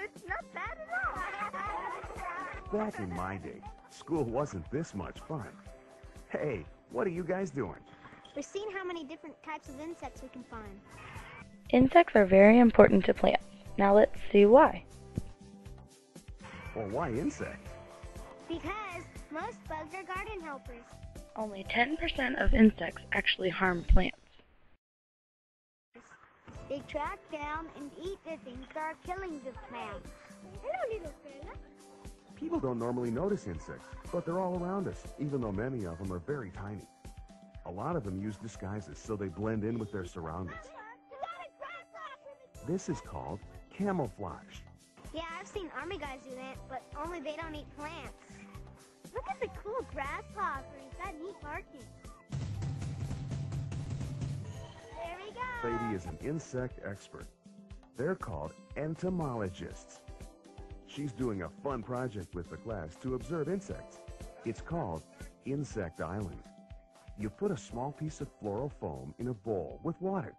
It's not bad at all. Back in my day, school wasn't this much fun. Hey, what are you guys doing? We're seeing how many different types of insects we can find. Insects are very important to plants. Now let's see why. Well, why insects? Because most bugs are garden helpers. Only 10% of insects actually harm plants. They track down and eat the things that are killing the plants. Hello, little fella. People don't normally notice insects, but they're all around us, even though many of them are very tiny. A lot of them use disguises so they blend in with their surroundings. This is called camouflage. Yeah, I've seen army guys do that, but only they don't eat plants. Look at the cool grasshopper. He's got neat markings. There we go. Sadie is an insect expert. They're called entomologists. She's doing a fun project with the class to observe insects. It's called Insect Island. You put a small piece of floral foam in a bowl with water.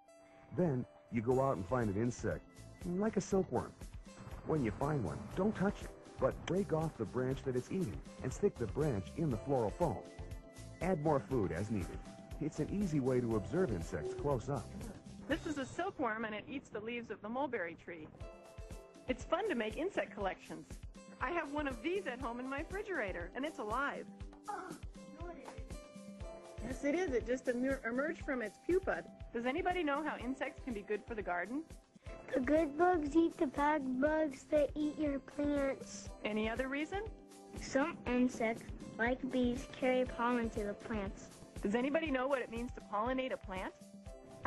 Then you go out and find an insect, like a silkworm. When you find one, don't touch it, but break off the branch that it's eating and stick the branch in the floral foam. Add more food as needed. It's an easy way to observe insects close up. This is a silkworm and it eats the leaves of the mulberry tree. It's fun to make insect collections. I have one of these at home in my refrigerator and it's alive. Yes, it is. It just emerged from its pupa. Does anybody know how insects can be good for the garden? The good bugs eat the bad bugs that eat your plants. Any other reason? Some insects, like bees, carry pollen to the plants. Does anybody know what it means to pollinate a plant?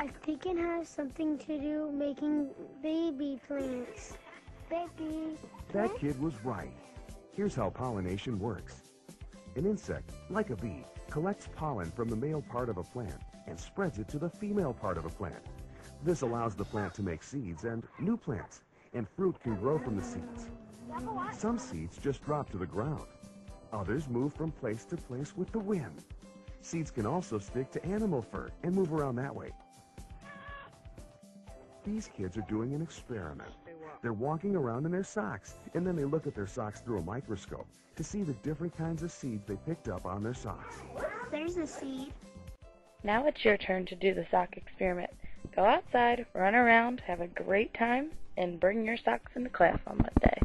I think it has something to do making baby plants. Baby. That kid was right. Here's how pollination works. An insect, like a bee, collects pollen from the male part of a plant and spreads it to the female part of a plant. This allows the plant to make seeds and new plants, and fruit can grow from the seeds. Some seeds just drop to the ground. Others move from place to place with the wind. Seeds can also stick to animal fur and move around that way. These kids are doing an experiment. They're walking around in their socks, and then they look at their socks through a microscope to see the different kinds of seeds they picked up on their socks. There's a seed. Now it's your turn to do the sock experiment. Go outside, run around, have a great time, and bring your socks into class on Monday.